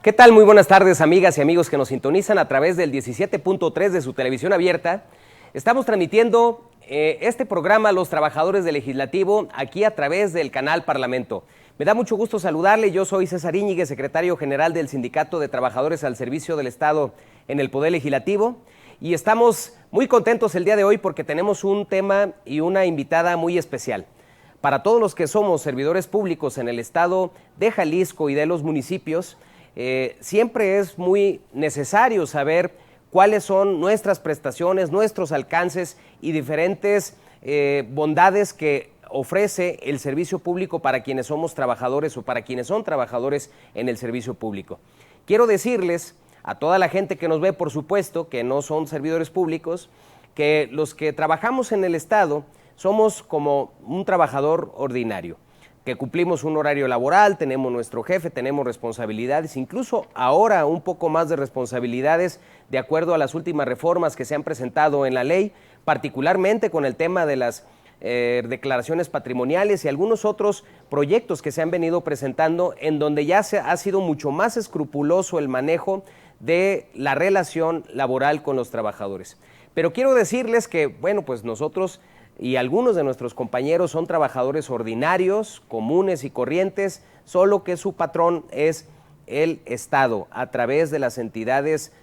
¿Qué tal? Muy buenas tardes, amigas y amigos que nos sintonizan a través del 17.3 de su televisión abierta. Estamos transmitiendo este programa Los Trabajadores del Legislativo aquí a través del canal Parlamento. Me da mucho gusto saludarle. Yo soy César Íñiguez, secretario general del Sindicato de Trabajadores al Servicio del Estado en el Poder Legislativo. Y estamos muy contentos el día de hoy porque tenemos un tema y una invitada muy especial. Para todos los que somos servidores públicos en el Estado de Jalisco y de los municipios, siempre es muy necesario saber cuáles son nuestras prestaciones, nuestros alcances y diferentes bondades que ofrece el servicio público para quienes somos trabajadores o para quienes son trabajadores en el servicio público. Quiero decirles a toda la gente que nos ve, por supuesto, que no son servidores públicos, que los que trabajamos en el Estado somos como un trabajador ordinario, que cumplimos un horario laboral, tenemos nuestro jefe, tenemos responsabilidades, incluso ahora un poco más de responsabilidades de acuerdo a las últimas reformas que se han presentado en la ley, particularmente con el tema de las declaraciones patrimoniales y algunos otros proyectos que se han venido presentando en donde ya ha sido mucho más escrupuloso el manejo de la relación laboral con los trabajadores. Pero quiero decirles que, bueno, pues nosotros y algunos de nuestros compañeros son trabajadores ordinarios, comunes y corrientes, solo que su patrón es el Estado, a través de las entidades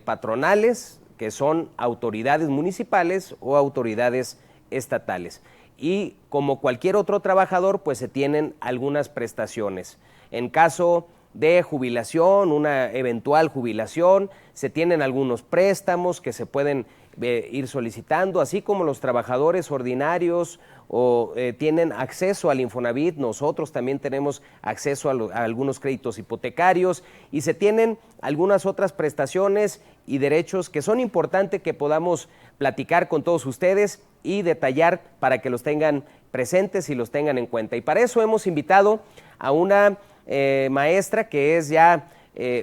patronales, que son autoridades municipales o autoridades estatales. Y como cualquier otro trabajador, pues se tienen algunas prestaciones. En caso de jubilación, una eventual jubilación, se tienen algunos préstamos que se pueden ir solicitando, así como los trabajadores ordinarios tienen acceso al Infonavit, nosotros también tenemos acceso a algunos créditos hipotecarios y se tienen algunas otras prestaciones y derechos que son importantes que podamos platicar con todos ustedes y detallar para que los tengan presentes y los tengan en cuenta. Y para eso hemos invitado a una maestra que es ya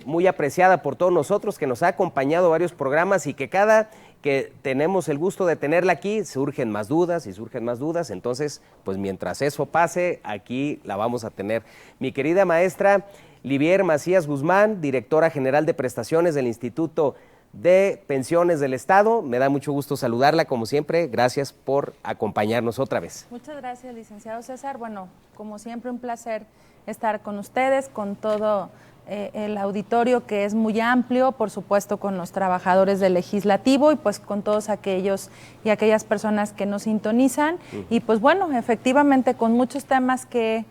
muy apreciada por todos nosotros, que nos ha acompañado a varios programas y que cada que tenemos el gusto de tenerla aquí, surgen más dudas y surgen más dudas, entonces, pues mientras eso pase, aquí la vamos a tener. Mi querida maestra Livier Macías Guzmán, directora general de prestaciones del Instituto de Pensiones del Estado, me da mucho gusto saludarla como siempre, gracias por acompañarnos otra vez. Muchas gracias, licenciado César, bueno, como siempre un placer estar con ustedes, con todo el auditorio que es muy amplio, por supuesto con los trabajadores del legislativo y pues con todos aquellos y aquellas personas que nos sintonizan y pues bueno, efectivamente con muchos temas que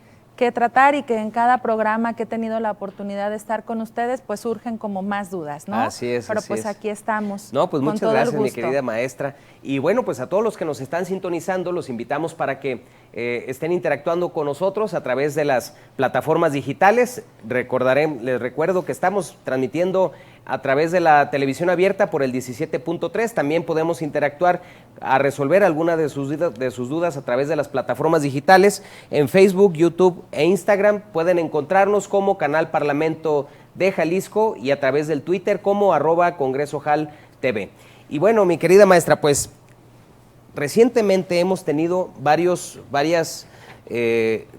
tratar y que en cada programa que he tenido la oportunidad de estar con ustedes, pues surgen como más dudas, ¿no? Así es. Pero así pues es. aquí estamos. No, pues con muchas todo gracias, el mi gusto. querida maestra. Y bueno, pues a todos los que nos están sintonizando, los invitamos para que estén interactuando con nosotros a través de las plataformas digitales. Les recuerdo que estamos transmitiendo a través de la televisión abierta por el 17.3. También podemos interactuar a resolver alguna de sus dudas a través de las plataformas digitales. En Facebook, YouTube e Instagram pueden encontrarnos como Canal Parlamento de Jalisco y a través del Twitter como @CongresoJalTV. Y bueno, mi querida maestra, pues recientemente hemos tenido varias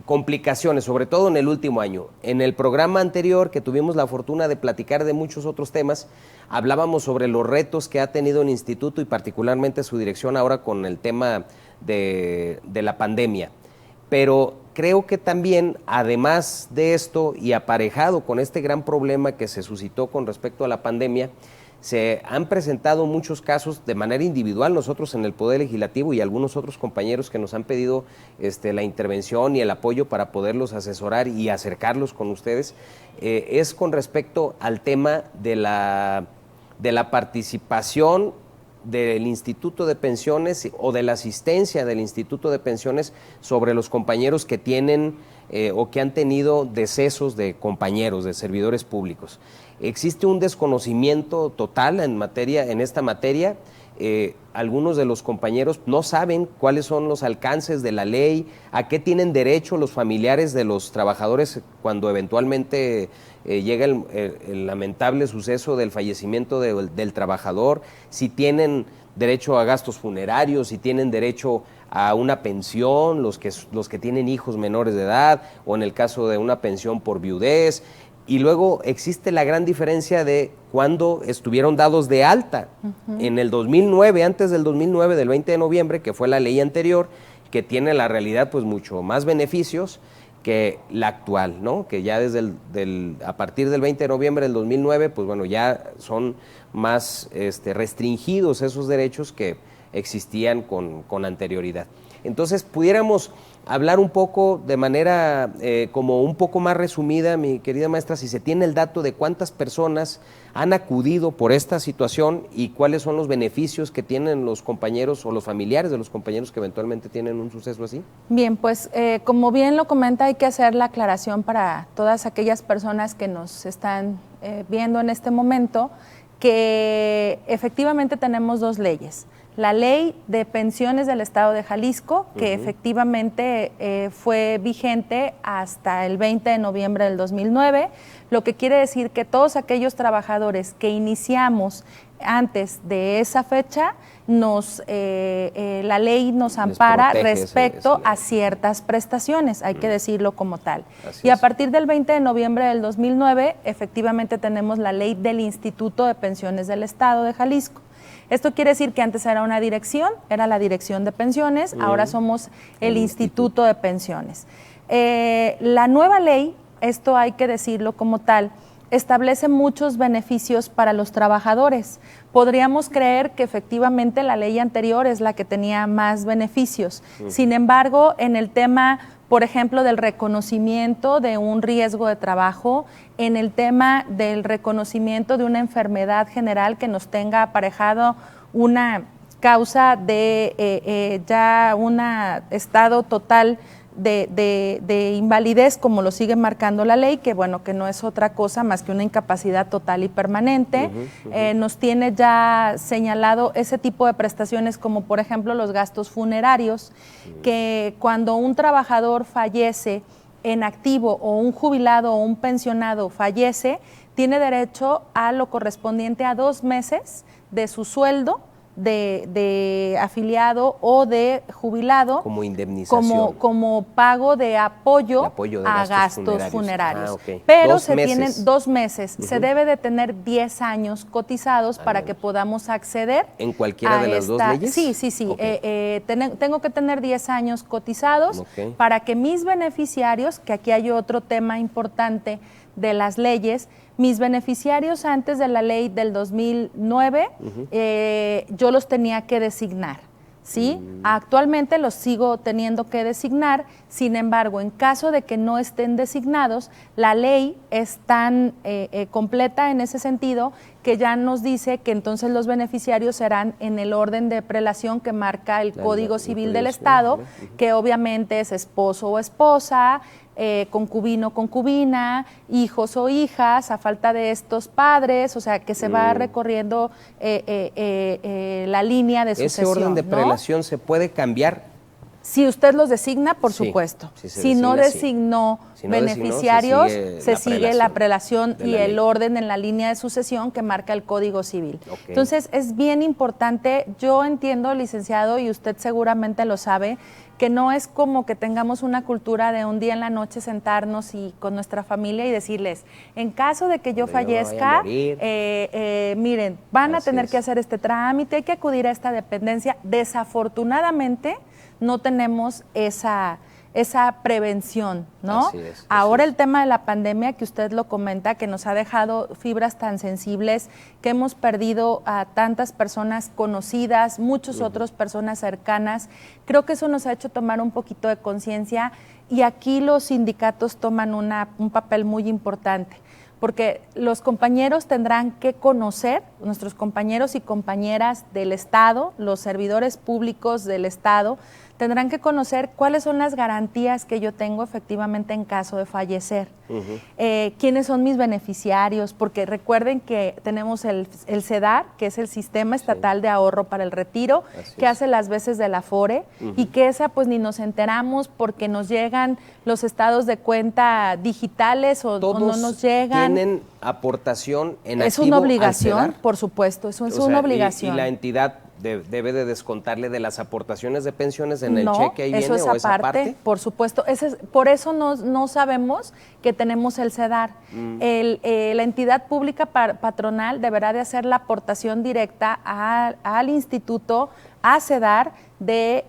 complicaciones, sobre todo en el último año. En el programa anterior, que tuvimos la fortuna de platicar de muchos otros temas, hablábamos sobre los retos que ha tenido el instituto y particularmente su dirección ahora con el tema de la pandemia. Pero creo que también, además de esto y aparejado con este gran problema que se suscitó con respecto a la pandemia, se han presentado muchos casos de manera individual, nosotros en el Poder Legislativo y algunos otros compañeros que nos han pedido la intervención y el apoyo para poderlos asesorar y acercarlos con ustedes, es con respecto al tema de la participación del Instituto de Pensiones o de la asistencia del Instituto de Pensiones sobre los compañeros que tienen o que han tenido decesos de compañeros, de servidores públicos. Existe un desconocimiento total en esta materia. Algunos de los compañeros no saben cuáles son los alcances de la ley, a qué tienen derecho los familiares de los trabajadores cuando eventualmente llega el lamentable suceso del fallecimiento del trabajador, si tienen derecho a gastos funerarios, si tienen derecho a una pensión, los que tienen hijos menores de edad, o en el caso de una pensión por viudez. Y luego existe la gran diferencia de cuando estuvieron dados de alta. En el 2009, antes del 2009, del 20 de noviembre, que fue la ley anterior, que tiene la realidad pues mucho más beneficios que la actual, ¿no? Que ya desde a partir del 20 de noviembre del 2009, pues bueno, ya son más restringidos esos derechos que existían con anterioridad. Entonces, pudiéramos hablar un poco de manera como un poco más resumida, mi querida maestra, si se tiene el dato de cuántas personas han acudido por esta situación y cuáles son los beneficios que tienen los compañeros o los familiares de los compañeros que eventualmente tienen un suceso así. Bien, pues como bien lo comenta, hay que hacer la aclaración para todas aquellas personas que nos están viendo en este momento, que efectivamente tenemos dos leyes. La ley de pensiones del Estado de Jalisco, que efectivamente fue vigente hasta el 20 de noviembre del 2009, lo que quiere decir que todos aquellos trabajadores que iniciamos antes de esa fecha, la ley nos ampara respecto a ciertas prestaciones, hay que decirlo como tal. Y a partir del 20 de noviembre del 2009, efectivamente tenemos la ley del Instituto de Pensiones del Estado de Jalisco. Esto quiere decir que antes era una dirección, era la Dirección de Pensiones, ahora somos el Instituto de Pensiones. La nueva ley, esto hay que decirlo como tal, establece muchos beneficios para los trabajadores. Podríamos creer que efectivamente la ley anterior es la que tenía más beneficios. Sin embargo, en el tema, por ejemplo, del reconocimiento de un riesgo de trabajo, en el tema del reconocimiento de una enfermedad general que nos tenga aparejado una causa de ya un estado total de invalidez, como lo sigue marcando la ley, que bueno, que no es otra cosa más que una incapacidad total y permanente. Nos tiene ya señalado ese tipo de prestaciones, como por ejemplo los gastos funerarios, que cuando un trabajador fallece en activo, o un jubilado o un pensionado fallece, tiene derecho a lo correspondiente a 2 meses de su sueldo de afiliado o de jubilado como indemnización, como pago de apoyo de a gastos funerarios. Okay. Pero tienen 2 meses, se debe de tener 10 años cotizados para que podamos acceder en cualquiera de las dos leyes. Sí. Okay. Tengo que tener 10 años cotizados para que mis beneficiarios, que aquí hay otro tema importante de las leyes, mis beneficiarios antes de la ley del 2009, yo los tenía que designar, ¿sí? Actualmente los sigo teniendo que designar, sin embargo, en caso de que no estén designados, la ley es tan completa en ese sentido que ya nos dice que entonces los beneficiarios serán en el orden de prelación que marca el Código Civil del Estado, que obviamente es esposo o esposa, concubino, concubina, hijos o hijas, a falta de estos padres, o sea, que se va recorriendo la línea de sucesión. ¿Ese orden de prelación se puede cambiar? Si usted los designa, por supuesto. Si no designó beneficiarios, se sigue la prelación y el orden en la línea de sucesión que marca el Código Civil. Entonces, es bien importante, yo entiendo, licenciado, y usted seguramente lo sabe, que no es como que tengamos una cultura de un día en la noche sentarnos y con nuestra familia y decirles, en caso de que yo fallezca, miren, van a tener que hacer este trámite, hay que acudir a esta dependencia. Desafortunadamente, no tenemos esa prevención, ¿no? Ahora el tema de la pandemia, que usted lo comenta, que nos ha dejado fibras tan sensibles, que hemos perdido a tantas personas conocidas, muchas otras personas cercanas, creo que eso nos ha hecho tomar un poquito de conciencia, y aquí los sindicatos toman un papel muy importante, porque los compañeros tendrán que conocer, nuestros compañeros y compañeras del Estado, los servidores públicos del Estado, tendrán que conocer cuáles son las garantías que yo tengo efectivamente en caso de fallecer, quiénes son mis beneficiarios, porque recuerden que tenemos el CEDAR, que es el Sistema Estatal de Ahorro para el Retiro, que hace las veces del Afore, y que esa pues ni nos enteramos porque nos llegan los estados de cuenta digitales o no nos llegan. ¿Tienen aportación en activo? Es una obligación, por supuesto, eso es una obligación. Y la entidad debe de descontarle de las aportaciones de pensiones en el cheque ahí eso viene es o aparte, esa parte. por supuesto. Por eso no sabemos que tenemos el CEDAR. La entidad pública patronal deberá de hacer la aportación directa al instituto, a CEDAR, de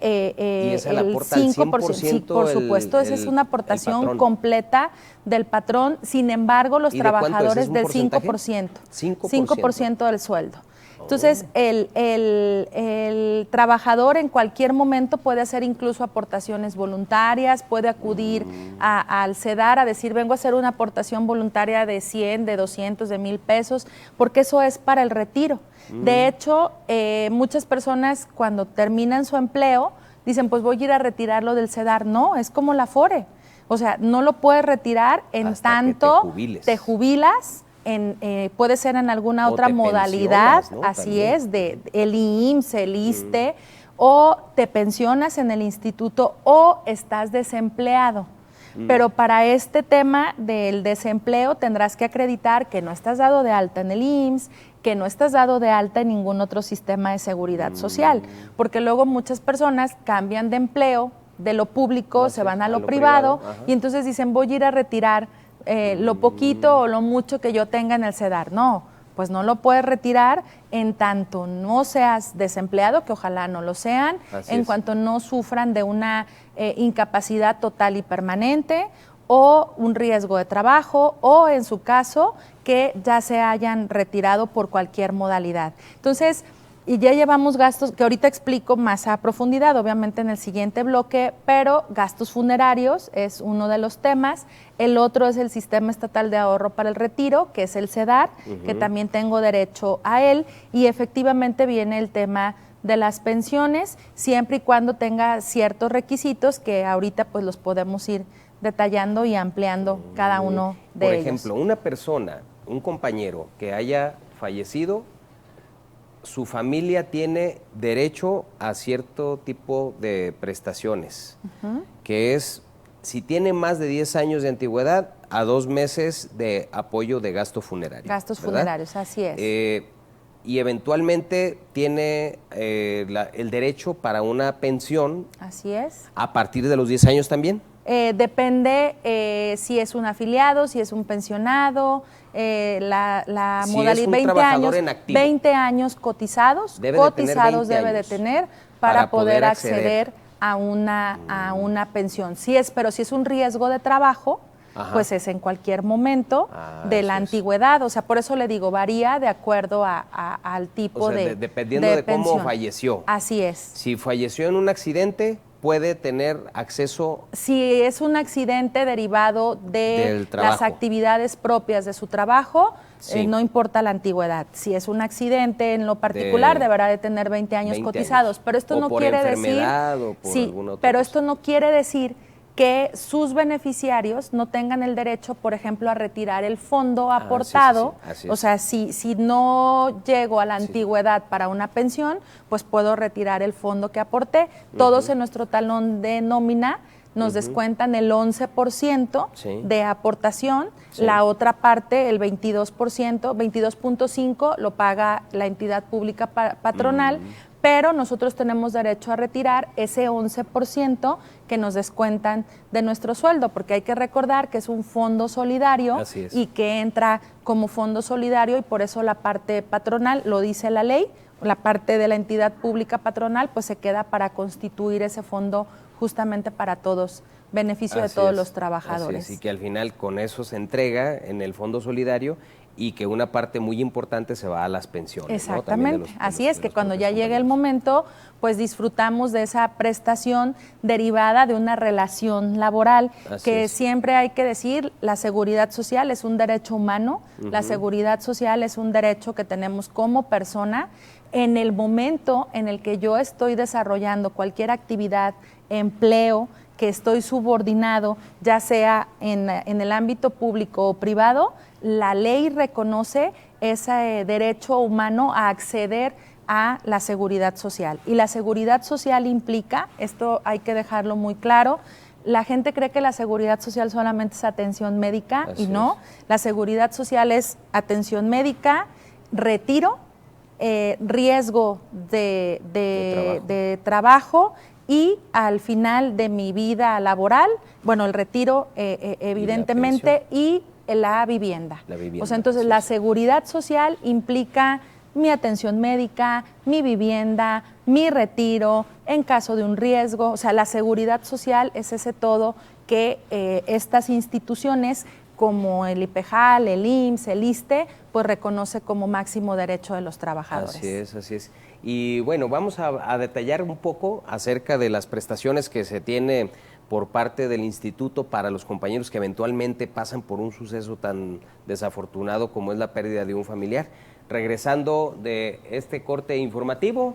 ¿Y esa la el aporta al 5%. Sí, por supuesto, esa es una aportación completa del patrón. Sin embargo, los trabajadores del 5%. 5% del sueldo. Entonces, el trabajador en cualquier momento puede hacer incluso aportaciones voluntarias, puede acudir al CEDAR a decir, vengo a hacer una aportación voluntaria de 100, de 200, de 1,000 pesos, porque eso es para el retiro. De hecho, muchas personas cuando terminan su empleo dicen, pues voy a ir a retirarlo del CEDAR. No, es como la Afore. O sea, no lo puedes retirar en hasta tanto te jubilas. Puede ser en alguna otra modalidad, ¿no? Así también. Es, de el IMSS, el ISSSTE, o te pensionas en el instituto o estás desempleado. Pero para este tema del desempleo tendrás que acreditar que no estás dado de alta en el IMSS, que no estás dado de alta en ningún otro sistema de seguridad social, porque luego muchas personas cambian de empleo, de lo público, se van a lo privado y entonces dicen, voy a ir a retirar lo poquito o lo mucho que yo tenga en el CEDAR. No, pues no lo puedes retirar en tanto no seas desempleado, que ojalá no lo sean, en cuanto no sufran de una incapacidad total y permanente o un riesgo de trabajo o en su caso que ya se hayan retirado por cualquier modalidad. Entonces, y ya llevamos gastos, que ahorita explico más a profundidad, obviamente en el siguiente bloque, pero gastos funerarios es uno de los temas. El otro es el Sistema Estatal de Ahorro para el Retiro, que es el CEDAR, que también tengo derecho a él. Y efectivamente viene el tema de las pensiones, siempre y cuando tenga ciertos requisitos que ahorita pues los podemos ir detallando y ampliando cada uno de ellos. Por ejemplo, una persona, un compañero que haya fallecido, su familia tiene derecho a cierto tipo de prestaciones, que es, si tiene más de 10 años de antigüedad, a 2 meses de apoyo de gasto funerario. Gastos funerarios, así es. Y eventualmente tiene el derecho para una pensión. Así es. ¿A partir de los 10 años también? Depende si es un afiliado, si es un pensionado, la si modalidad, es un trabajador en activo. 20 años cotizados, debe de tener para poder acceder a una pensión. Pero si es un riesgo de trabajo, pues es en cualquier momento de la antigüedad. O sea, por eso le digo, varía de acuerdo al tipo dependiendo de cómo falleció. Así es. Si falleció en un accidente, puede tener acceso. Si es un accidente derivado de las actividades propias de su trabajo, no importa la antigüedad. Si es un accidente en lo particular, deberá de tener 20 años cotizados. Pero esto no quiere decir. Pero esto no quiere decir que sus beneficiarios no tengan el derecho, por ejemplo, a retirar el fondo aportado. O sea, si no llego a la antigüedad para una pensión, pues puedo retirar el fondo que aporté. Todos en nuestro talón de nómina nos descuentan el 11% de aportación, la otra parte, el 22%, 22.5% lo paga la entidad pública patronal, pero nosotros tenemos derecho a retirar ese 11% que nos descuentan de nuestro sueldo, porque hay que recordar que es un fondo solidario y que entra como fondo solidario y por eso la parte patronal, lo dice la ley, la parte de la entidad pública patronal pues se queda para constituir ese fondo justamente para todos, beneficio de todos los trabajadores. Y que al final con eso se entrega en el fondo solidario y que una parte muy importante se va a las pensiones. Exactamente, así es que cuando ya llegue el momento, pues disfrutamos de esa prestación derivada de una relación laboral, que siempre hay que decir, la seguridad social es un derecho humano, la seguridad social es un derecho que tenemos como persona. En el momento en el que yo estoy desarrollando cualquier actividad, empleo, que estoy subordinado, ya sea en el ámbito público o privado, la ley reconoce ese derecho humano a acceder a la seguridad social. Y la seguridad social implica, esto hay que dejarlo muy claro, la gente cree que la seguridad social solamente es atención médica y no, la seguridad social es atención médica, retiro riesgo de trabajo y al final de mi vida laboral, bueno, el retiro evidentemente y la vivienda. O sea, entonces la seguridad social implica mi atención médica, mi vivienda, mi retiro, en caso de un riesgo. O sea, la seguridad social es ese todo que estas instituciones como el IPEJAL, el IMSS, el ISSSTE, pues reconoce como máximo derecho de los trabajadores. Así es, así es. Y bueno, vamos a detallar un poco acerca de las prestaciones que se tiene por parte del instituto para los compañeros que eventualmente pasan por un suceso tan desafortunado como es la pérdida de un familiar. Regresando de este corte informativo,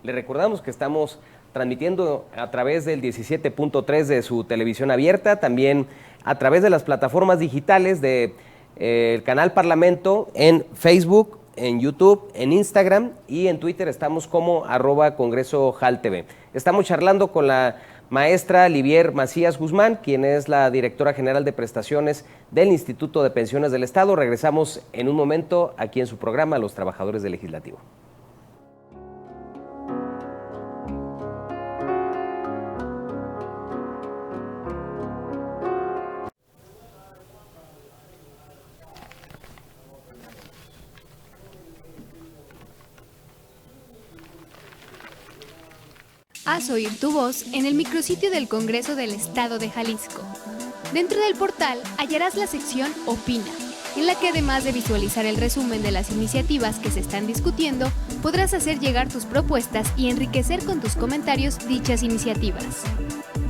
le recordamos que estamos transmitiendo a través del 17.3 de su televisión abierta, también a través de las plataformas digitales del canal Parlamento, en Facebook, en YouTube, en Instagram y en Twitter estamos como @CongresoJalTV. Estamos charlando con la maestra Livier Macías Guzmán, quien es la directora general de prestaciones del Instituto de Pensiones del Estado. Regresamos en un momento aquí en su programa Los Trabajadores del Legislativo. Haz oír tu voz en el micrositio del Congreso del Estado de Jalisco. Dentro del portal hallarás la sección Opina, en la que además de visualizar el resumen de las iniciativas que se están discutiendo, podrás hacer llegar tus propuestas y enriquecer con tus comentarios dichas iniciativas.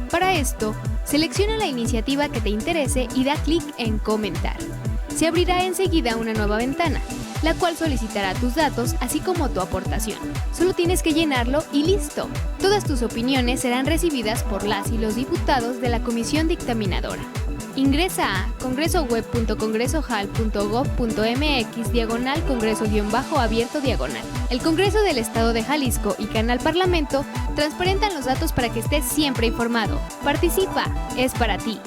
Para esto, selecciona la iniciativa que te interese y da clic en Comentar. Se abrirá enseguida una nueva ventana, la cual solicitará tus datos así como tu aportación. Solo tienes que llenarlo y listo. Todas tus opiniones serán recibidas por las y los diputados de la comisión dictaminadora. Ingresa a congresoweb.congresojal.gov.mx/congreso-abierto/. El Congreso del Estado de Jalisco y Canal Parlamento transparentan los datos para que estés siempre informado. Participa, es para ti.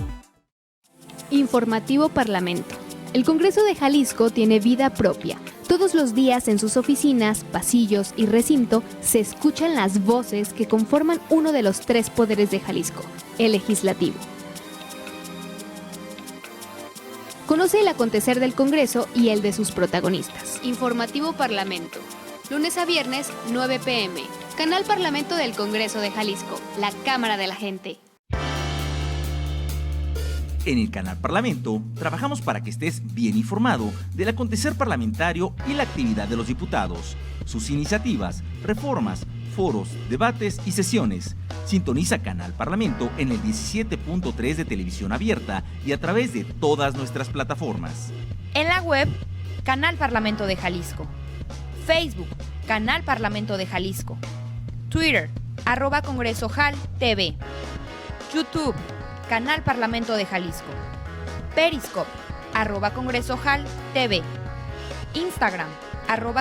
Informativo Parlamento. El Congreso de Jalisco tiene vida propia. Todos los días en sus oficinas, pasillos y recinto se escuchan las voces que conforman uno de los tres poderes de Jalisco, el legislativo. Conoce el acontecer del Congreso y el de sus protagonistas. Informativo Parlamento. Lunes a viernes, 9 p.m. Canal Parlamento del Congreso de Jalisco, la Cámara de la Gente. En el Canal Parlamento, trabajamos para que estés bien informado del acontecer parlamentario y la actividad de los diputados, sus iniciativas, reformas, foros, debates y sesiones. Sintoniza Canal Parlamento en el 17.3 de televisión abierta y a través de todas nuestras plataformas. En la web, Canal Parlamento de Jalisco. Facebook, Canal Parlamento de Jalisco. Twitter, @CongresoJalTV. YouTube, Canal Parlamento de Jalisco. Periscope, @CongresoJalTV. Instagram,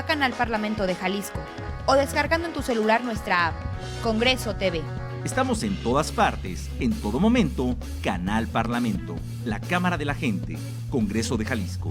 @Canal Parlamento de Jalisco. O descargando en tu celular nuestra app, Congreso TV. Estamos en todas partes, en todo momento, Canal Parlamento, la Cámara de la Gente, Congreso de Jalisco.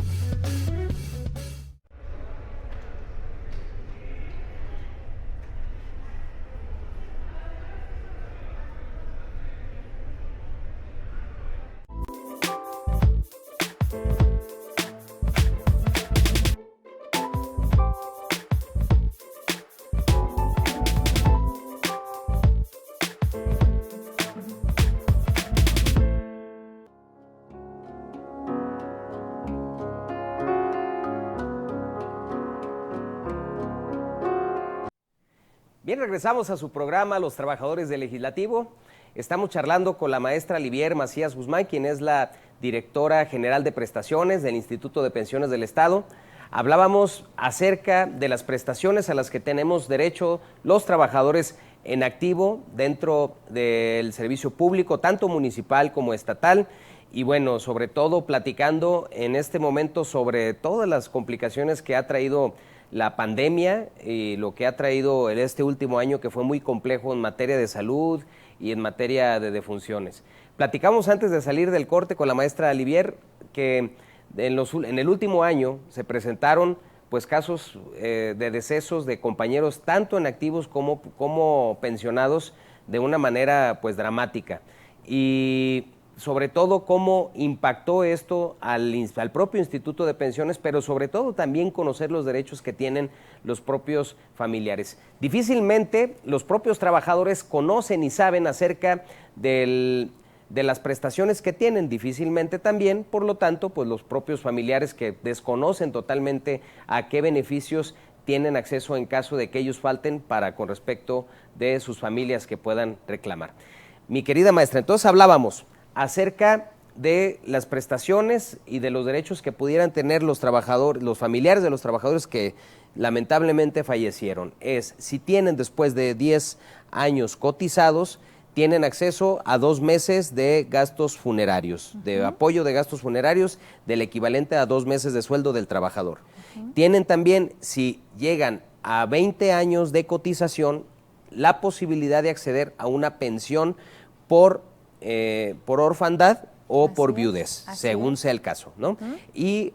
Bien, regresamos a su programa Los Trabajadores del Legislativo. Estamos charlando con la maestra Livier Macías Guzmán, quien es la directora general de prestaciones del Instituto de Pensiones del Estado. Hablábamos acerca de las prestaciones a las que tenemos derecho los trabajadores en activo dentro del servicio público, tanto municipal como estatal. Y bueno, sobre todo platicando en este momento sobre todas las complicaciones que ha traído la pandemia y lo que ha traído en este último año, que fue muy complejo en materia de salud y en materia de defunciones. Platicamos antes de salir del corte con la maestra Livier que en el último año se presentaron pues casos de decesos de compañeros tanto en activos como pensionados de una manera pues dramática, y sobre todo cómo impactó esto al propio Instituto de Pensiones, pero sobre todo también conocer los derechos que tienen los propios familiares. Difícilmente los propios trabajadores conocen y saben acerca de las prestaciones que tienen, difícilmente también, por lo tanto, pues los propios familiares que desconocen totalmente a qué beneficios tienen acceso en caso de que ellos falten con respecto de sus familias que puedan reclamar. Mi querida maestra, entonces hablábamos acerca de las prestaciones y de los derechos que pudieran tener los trabajadores, los familiares de los trabajadores que lamentablemente fallecieron. Si tienen después de 10 años cotizados, tienen acceso a 2 meses de gastos funerarios, de apoyo de gastos funerarios del equivalente a 2 meses de sueldo del trabajador. Tienen también, si llegan a 20 años de cotización, la posibilidad de acceder a una pensión por orfandad o por viudez, según sea el caso, ¿no? Y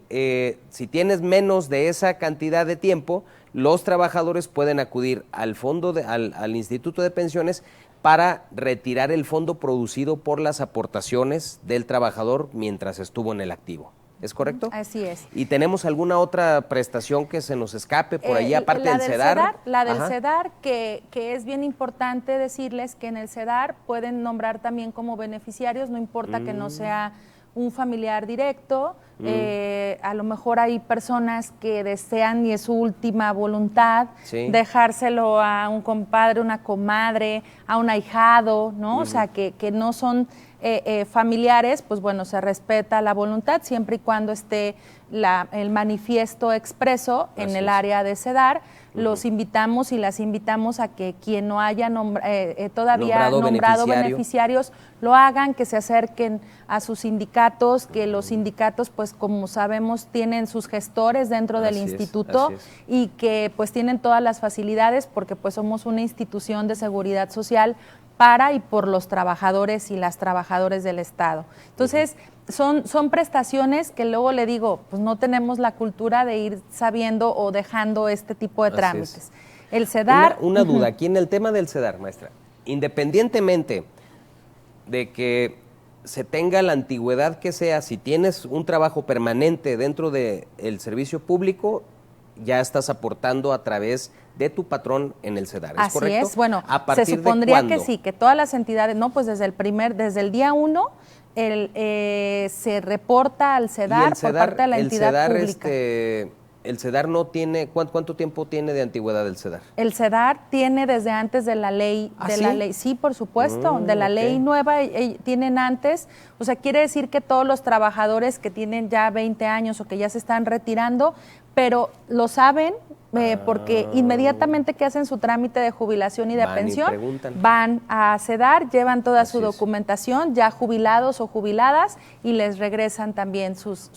si tienes menos de esa cantidad de tiempo, los trabajadores pueden acudir al fondo al Instituto de Pensiones para retirar el fondo producido por las aportaciones del trabajador mientras estuvo en el activo. ¿Es correcto? Así es. ¿Y tenemos alguna otra prestación que se nos escape por ahí, aparte del CEDAR? La del CEDAR, que es bien importante decirles que en el CEDAR pueden nombrar también como beneficiarios, no importa que no sea un familiar directo, a lo mejor hay personas que desean, y es su última voluntad, dejárselo a un compadre, una comadre, a un ahijado, ¿no? O sea, que no son familiares, pues bueno, se respeta la voluntad siempre y cuando esté el manifiesto expreso en el área de CEDAR. Los invitamos y las invitamos a que quien no haya todavía nombrado beneficiarios lo hagan, que se acerquen a sus sindicatos, que los sindicatos, pues como sabemos, tienen sus gestores dentro del instituto y que pues tienen todas las facilidades porque pues somos una institución de seguridad social para y por los trabajadores y las trabajadoras del Estado. Entonces, son prestaciones que luego le digo, pues no tenemos la cultura de ir sabiendo o dejando este tipo de trámites. El CEDAR... Una duda, aquí en el tema del CEDAR, maestra, independientemente de que se tenga la antigüedad que sea, si tienes un trabajo permanente dentro del servicio público, ya estás aportando a través de tu patrón en el CEDAR, ¿es correcto? Así es, bueno, ¿A partir se supondría de cuándo? que sí, que todas las entidades, no, pues desde el día 1, se reporta al CEDAR por parte de la entidad pública. El CEDAR no tiene, ¿cuánto tiempo tiene de antigüedad el CEDAR? El CEDAR tiene desde antes de la ley, sí, por supuesto, de la ley nueva tienen antes, o sea, quiere decir que todos los trabajadores que tienen ya 20 años o que ya se están retirando, pero lo saben porque inmediatamente que hacen su trámite de jubilación y de pensión, van a CEDAR, llevan toda su documentación, ya jubilados o jubiladas, y les regresan también sus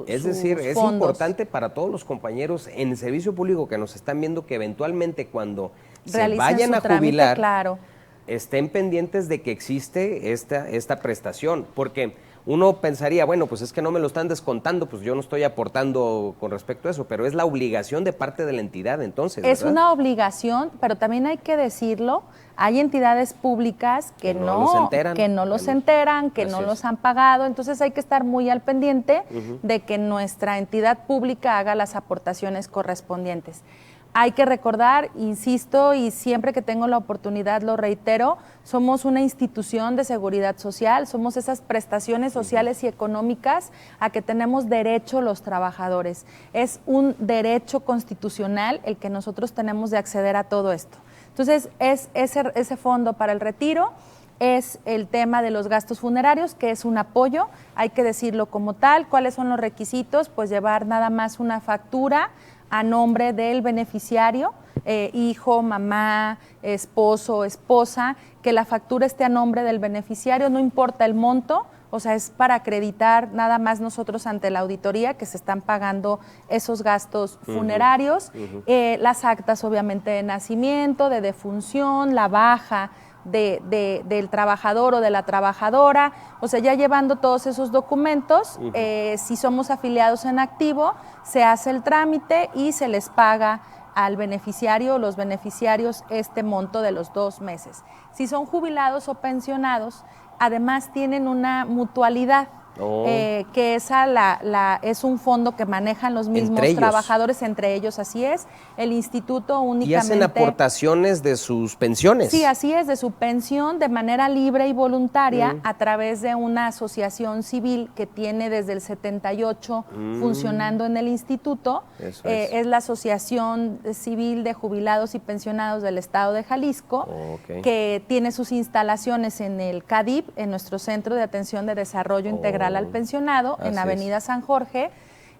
es decir, sus es fondos. Importante para todos los compañeros en el servicio público que nos están viendo que eventualmente cuando se vayan a jubilar, estén pendientes de que existe esta prestación, porque uno pensaría, bueno, pues es que no me lo están descontando, pues yo no estoy aportando con respecto a eso, pero es la obligación de parte de la entidad entonces, ¿verdad? Es una obligación, pero también hay que decirlo, hay entidades públicas que no los enteran, que no los han pagado, entonces hay que estar muy al pendiente de que nuestra entidad pública haga las aportaciones correspondientes. Hay que recordar, insisto, y siempre que tengo la oportunidad lo reitero, somos una institución de seguridad social, somos esas prestaciones sociales y económicas a que tenemos derecho los trabajadores. Es un derecho constitucional el que nosotros tenemos de acceder a todo esto. Entonces, es ese fondo para el retiro, es el tema de los gastos funerarios, que es un apoyo, hay que decirlo como tal. ¿Cuáles son los requisitos? Pues llevar nada más una factura a nombre del beneficiario, hijo, mamá, esposo, esposa, que la factura esté a nombre del beneficiario, no importa el monto, o sea, es para acreditar nada más nosotros ante la auditoría que se están pagando esos gastos funerarios, las actas obviamente de nacimiento, de defunción, la baja del trabajador o de la trabajadora, o sea, ya llevando todos esos documentos, si somos afiliados en activo, se hace el trámite y se les paga al beneficiario o los beneficiarios este monto de los 2 meses. Si son jubilados o pensionados, además tienen una mutualidad. Que esa es un fondo que manejan los mismos trabajadores entre ellos, así es. El instituto únicamente... ¿Y hacen aportaciones de sus pensiones? Sí, así es, de su pensión de manera libre y voluntaria a través de una asociación civil que tiene desde el 78 funcionando en el instituto. Es la Asociación Civil de Jubilados y Pensionados del Estado de Jalisco, que tiene sus instalaciones en el CADIP, en nuestro Centro de Atención de Desarrollo Integral al Pensionado, en Avenida San Jorge.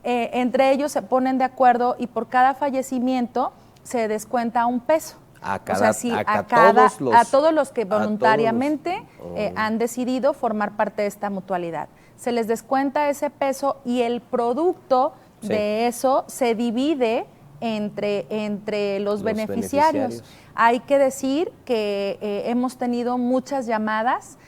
Entre ellos se ponen de acuerdo y por cada fallecimiento se descuenta $1. A todos los que voluntariamente han decidido formar parte de esta mutualidad. Se les descuenta ese peso y el producto de eso se divide entre los beneficiarios. Hay que decir que hemos tenido muchas llamadas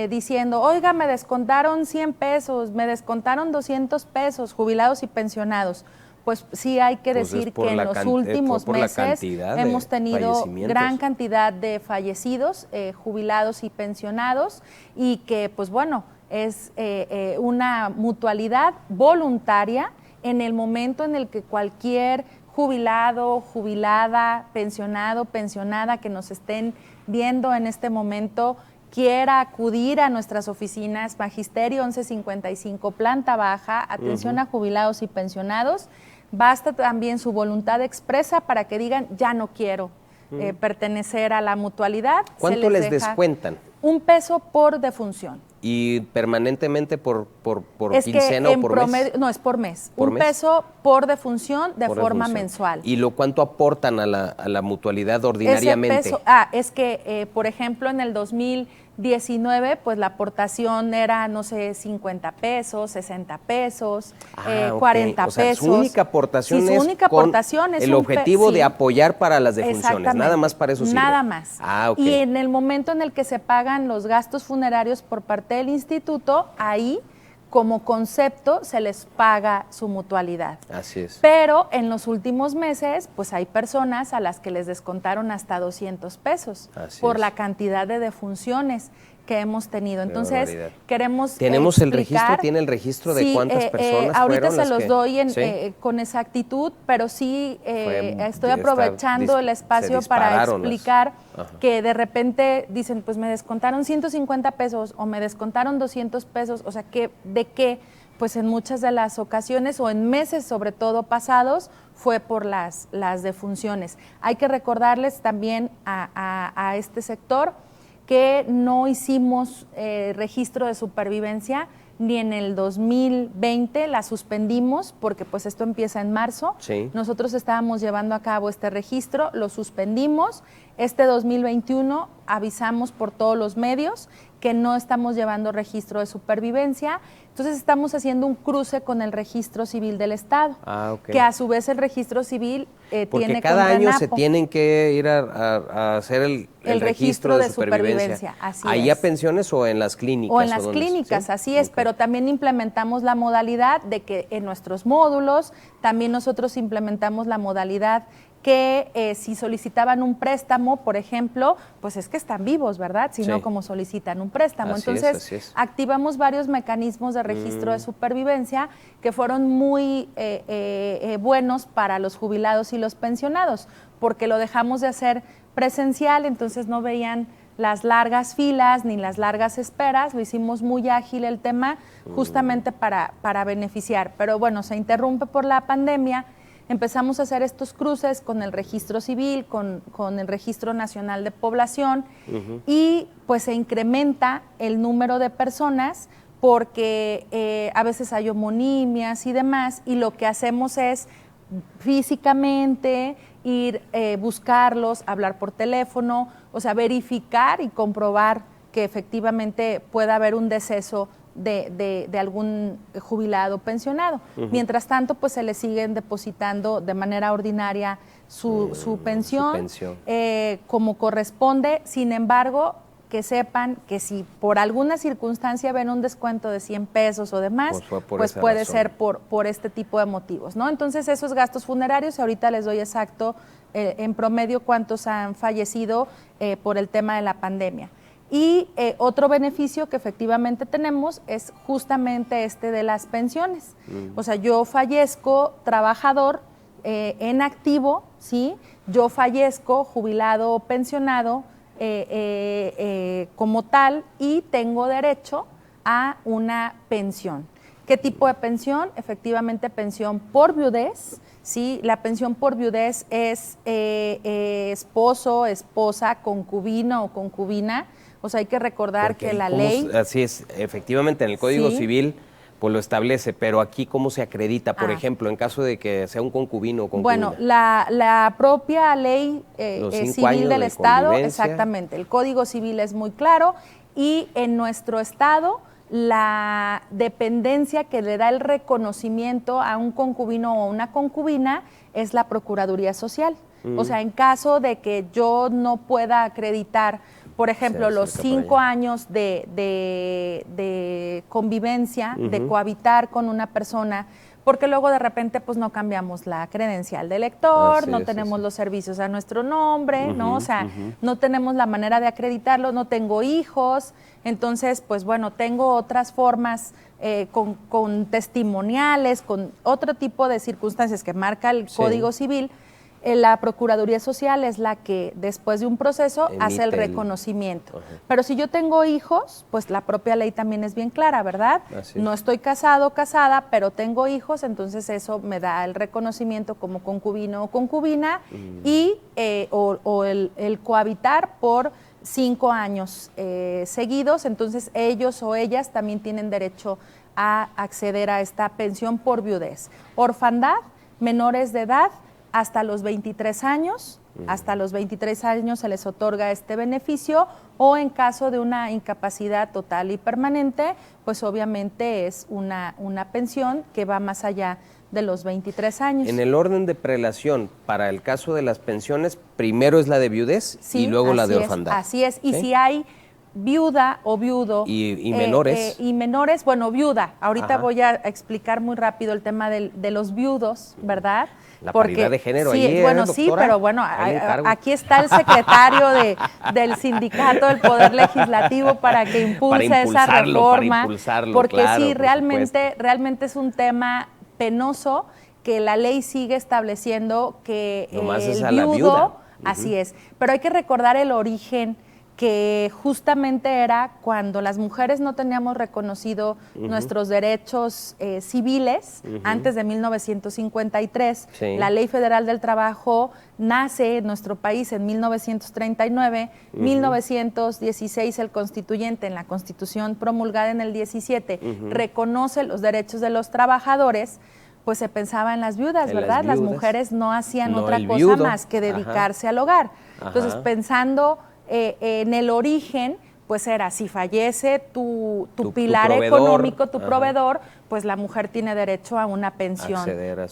diciendo, oiga, me descontaron $100, me descontaron $200, jubilados y pensionados. Pues sí hay que decir que en los últimos meses hemos tenido gran cantidad de fallecidos, jubilados y pensionados, y que pues bueno, es una mutualidad voluntaria en el momento en el que cualquier jubilado, jubilada, pensionado, pensionada que nos estén viendo en este momento quiera acudir a nuestras oficinas, Magisterio 1155, planta baja, atención a jubilados y pensionados, basta también su voluntad expresa para que digan, ya no quiero pertenecer a la mutualidad. ¿Cuánto les descuentan? $1 por defunción. ¿Y permanentemente por quincena o por mes? No, es por mes. $1 por defunción de forma mensual. ¿Y cuánto aportan a la mutualidad ordinariamente? Es que, por ejemplo, en el 2019, pues la aportación era, no sé, $50, $60, $40. O sea, su única aportación es el objetivo de apoyar para las defunciones. Nada más para eso sirve. Nada más. Y en el momento en el que se pagan los gastos funerarios por parte del instituto, ahí como concepto se les paga su mutualidad. Así es. Pero en los últimos meses, pues hay personas a las que les descontaron hasta $200 por la cantidad de defunciones que hemos tenido. Entonces, queremos ¿Tenemos el registro? ¿Tiene el registro de cuántas personas ahorita fueron se los doy con exactitud, pero sí estoy aprovechando el espacio para explicar que de repente dicen, pues me descontaron $150 o me descontaron $200, o sea, ¿de qué? Pues en muchas de las ocasiones o en meses sobre todo pasados fue por las defunciones. Hay que recordarles también a este sector que no hicimos registro de supervivencia ni en el 2020, la suspendimos porque pues esto empieza en marzo. Nosotros estábamos llevando a cabo este registro, lo suspendimos. Este 2021 avisamos por todos los medios que no estamos llevando registro de supervivencia. Entonces estamos haciendo un cruce con el Registro Civil del Estado, que a su vez el Registro Civil porque cada año se tienen que ir a hacer el registro de supervivencia. ¿Ahí a pensiones o en las clínicas? O en las clínicas, así es, pero también implementamos la modalidad de que en nuestros módulos, también nosotros implementamos la modalidad que si solicitaban un préstamo, por ejemplo, pues es que están vivos, ¿verdad? Si no, como solicitan un préstamo. Entonces, activamos varios mecanismos de registro de supervivencia que fueron muy buenos para los jubilados y los pensionados, porque lo dejamos de hacer presencial, entonces no veían las largas filas ni las largas esperas, lo hicimos muy ágil el tema justamente para beneficiar. Pero bueno, se interrumpe por la pandemia. Empezamos a hacer estos cruces con el Registro Civil, con el Registro Nacional de Población y pues se incrementa el número de personas porque a veces hay homonimias y demás, y lo que hacemos es físicamente ir, buscarlos, hablar por teléfono, o sea, verificar y comprobar que efectivamente pueda haber un deceso de algún jubilado pensionado. Mientras tanto, pues se le siguen depositando de manera ordinaria su pensión. Como corresponde. Sin embargo, que sepan que si por alguna circunstancia ven un descuento de 100 pesos o demás, pues puede ser por este tipo de motivos, ¿no? Entonces, esos gastos funerarios, ahorita les doy exacto en promedio cuántos han fallecido por el tema de la pandemia. Y otro beneficio que efectivamente tenemos es justamente este de las pensiones. O sea, yo fallezco trabajador en activo, ¿sí? Yo fallezco jubilado o pensionado como tal y tengo derecho a una pensión. ¿Qué tipo de pensión? Efectivamente, pensión por viudez. Sí, la pensión por viudez es esposo, esposa, concubino o concubina. O sea, hay que recordar que la ley... Así es, efectivamente, en el Código Civil pues lo establece, pero aquí ¿cómo se acredita? Por ejemplo, en caso de que sea un concubino o concubina. Bueno, la propia ley civil del Estado, exactamente, el Código Civil es muy claro y en nuestro Estado la dependencia que le da el reconocimiento a un concubino o una concubina es la Procuraduría Social. O sea, en caso de que yo no pueda acreditar, por ejemplo, los 5 años de convivencia, de cohabitar con una persona, porque luego de repente pues no cambiamos la credencial de elector, no tenemos los servicios a nuestro nombre, ¿no? O sea, no tenemos la manera de acreditarlo, no tengo hijos, entonces pues bueno, tengo otras formas con testimoniales, con otro tipo de circunstancias que marca el Código Civil. La Procuraduría Social es la que después de un proceso hace el reconocimiento. Pero si yo tengo hijos, pues la propia ley también es bien clara, ¿verdad? No estoy casado o casada, pero tengo hijos, entonces eso me da el reconocimiento como concubino o concubina y el cohabitar por 5 años seguidos, entonces ellos o ellas también tienen derecho a acceder a esta pensión por viudez. Orfandad, menores de edad, hasta los 23 años, hasta los 23 años se les otorga este beneficio o en caso de una incapacidad total y permanente, pues obviamente es una pensión que va más allá de los 23 años. En el orden de prelación, para el caso de las pensiones, primero es la de viudez y luego la de orfandad. Así es, y si hay viuda o viudo. ¿Y menores? Y menores, bueno, viuda. Ahorita voy a explicar muy rápido el tema de los viudos, ¿verdad? La paridad de género ahí, bueno, doctora, sí, pero bueno, aquí está el secretario del sindicato del Poder Legislativo para que impulse esa reforma. Porque claro, sí, realmente es un tema penoso que la ley sigue estableciendo que el viudo, así es. Pero hay que recordar el origen, que justamente era cuando las mujeres no teníamos reconocido nuestros derechos civiles, antes de 1953. La Ley Federal del Trabajo nace en nuestro país en 1939, 1916 el constituyente en la Constitución promulgada en el 17 reconoce los derechos de los trabajadores. Pues se pensaba en las viudas, ¿verdad? Las mujeres no hacían otra cosa más que dedicarse al hogar. Entonces, pensando en el origen, pues era, si fallece tu pilar económico, tu proveedor, pues la mujer tiene derecho a una pensión,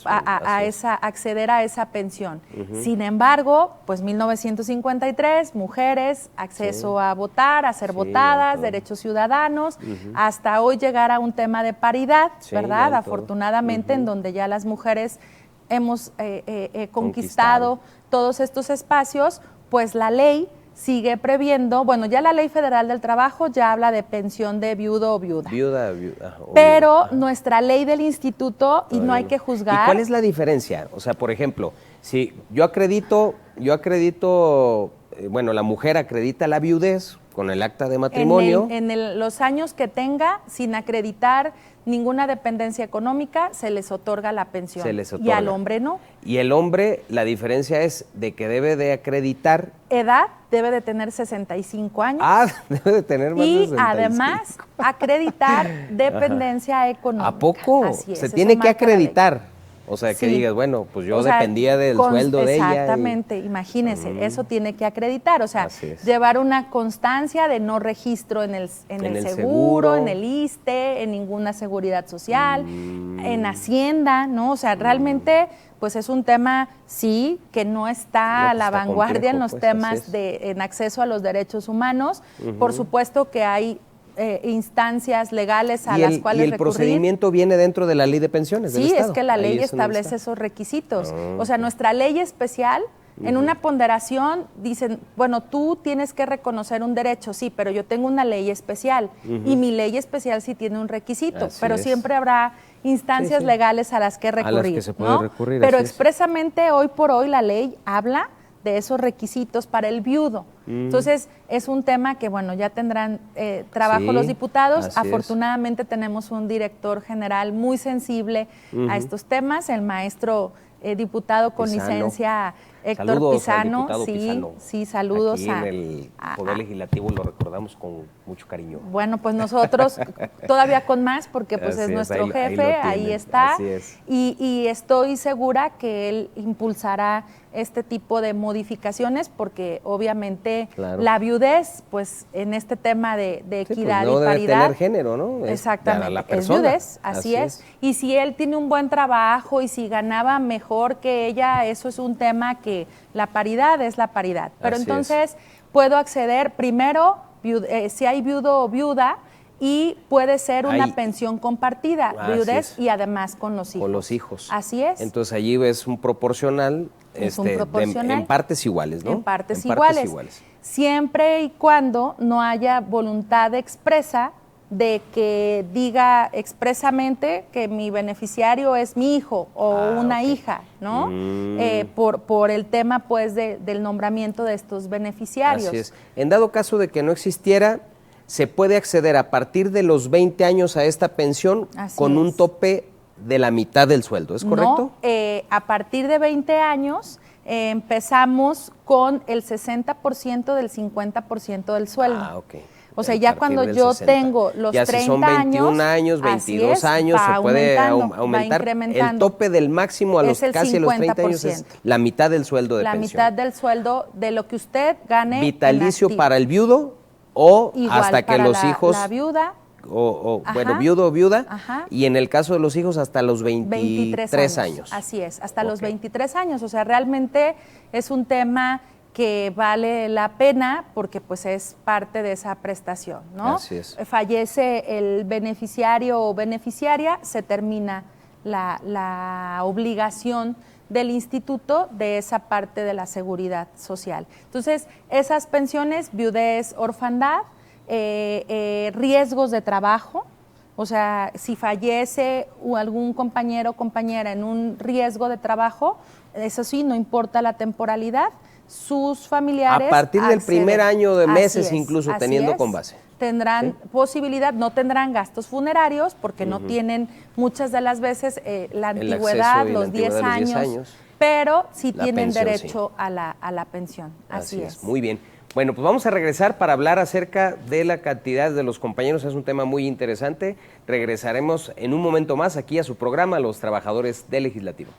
acceder a esa pensión. Sin embargo, pues 1953, mujeres, acceso a votar, a ser votadas, derechos ciudadanos, hasta hoy llegar a un tema de paridad, ¿verdad? Afortunadamente, en donde ya las mujeres hemos conquistado todos estos espacios, pues la ley sigue previendo, bueno, ya la Ley Federal del Trabajo ya habla de pensión de viudo o viuda. Pero nuestra ley del instituto, y no hay que juzgar. ¿Y cuál es la diferencia? O sea, por ejemplo, si yo acredito, bueno, la mujer acredita la viudez con el acta de matrimonio. En los años que tenga, sin acreditar ninguna dependencia económica, se les otorga la pensión. Y al hombre no. Y el hombre, la diferencia es de que debe de acreditar. Edad, debe de tener 65 años. Debe de tener más de 65. Y además, acreditar dependencia económica. ¿A poco? Así es, se tiene que acreditar. O sea, que Sí. digas, bueno, pues yo O sea, dependía del sueldo de ella. Exactamente, imagínese, eso tiene que acreditar, o sea, Así es. llevar una constancia de no registro en el seguro, en el ISSSTE, en ninguna seguridad social, en Hacienda, ¿no? O sea, realmente, pues es un tema, sí, que no está a la está vanguardia en complejo, los pues, temas así es. en acceso a los derechos humanos. Por supuesto que hay instancias legales a las cuales y el recurrir. procedimiento viene dentro de la ley de pensiones del Sí, Estado. es que la Ahí ley es donde establece está. esos requisitos. O sea, nuestra ley especial, en una ponderación, dicen, bueno, tú tienes que reconocer un derecho, sí, pero yo tengo una ley especial y mi ley especial sí tiene un requisito, Así pero es. siempre habrá instancias Sí, sí. legales a las que recurrir. que se puede ¿no? recurrir, Pero así es. expresamente hoy por hoy la ley habla de esos requisitos para el viudo. Entonces, es un tema que, bueno, ya tendrán trabajo Sí, los diputados. así es. Afortunadamente tenemos un director general muy sensible a estos temas, el maestro diputado con Pizano. licencia Héctor Saludos al Pizano. diputado Sí, Pizano. sí, saludos Aquí en el Poder Legislativo lo recordamos con mucho cariño. Bueno, pues nosotros todavía con más, porque pues Así es es, nuestro ahí lo jefe, ahí tienen, está. así es. Y estoy segura que él impulsará este tipo de modificaciones, porque obviamente Claro. la viudez, pues en este tema de Sí, pues, equidad no y debe paridad. tener género, ¿no? Es Exactamente, para la es persona. viudez, así es. Y si él tiene un buen trabajo y si ganaba mejor que ella, eso es un tema que la paridad es la paridad. Pero Así entonces puedo acceder primero, si hay viudo o viuda, y puede ser una Ahí- pensión compartida, Así viudez es. y además con los hijos. Con los hijos. Así es. Entonces allí es un proporcional, Es un proporcional. en partes iguales, ¿no? En partes iguales. Siempre y cuando no haya voluntad expresa de que diga expresamente que mi beneficiario es mi hijo o una hija, ¿no? Por el tema, pues, del nombramiento de estos beneficiarios. Así es. En dado caso de que no existiera, se puede acceder a partir de los 20 años a esta pensión Así con un es. tope de la mitad del sueldo, ¿es correcto? No, a partir de 20 años empezamos con el 60% del 50% del sueldo. Ah, ok. O sea, A ya partir cuando del yo 60. tengo los ya 30 si son 21 años, así 22 es, años, va se puede aumentando, va aumentar. El incrementando. tope del máximo a los Es el casi a los 30 años es 50%. la mitad del sueldo de La pensión. mitad del sueldo de lo que usted gane. en Vitalicio activo. para el viudo o Igual hasta que para los hijos la viuda, bueno, Ajá. viudo o viuda, Ajá. y en el caso de los hijos hasta los 23 años. Así es, hasta los Ok. 23 años. O sea, realmente es un tema que vale la pena porque pues es parte de esa prestación, ¿no? Así es. Fallece el beneficiario o beneficiaria, se termina la obligación del instituto de esa parte de la seguridad social. Entonces, esas pensiones, viudez, orfandad, riesgos de trabajo, o sea, si fallece algún compañero o compañera en un riesgo de trabajo, eso sí, no importa la temporalidad, sus familiares A partir del acceden. primer año de Así meses es, incluso así teniendo es. con base. Tendrán posibilidad, no tendrán gastos funerarios porque no tienen muchas de las veces la El antigüedad, acceso y la los 10 antigüedad de los 10 años, años. pero sí La tienen pensión, derecho a la pensión. Así es. Muy bien. Bueno, pues vamos a regresar para hablar acerca de la cantidad de los compañeros. Es un tema muy interesante. Regresaremos en un momento más aquí a su programa, Los Trabajadores del Legislativo.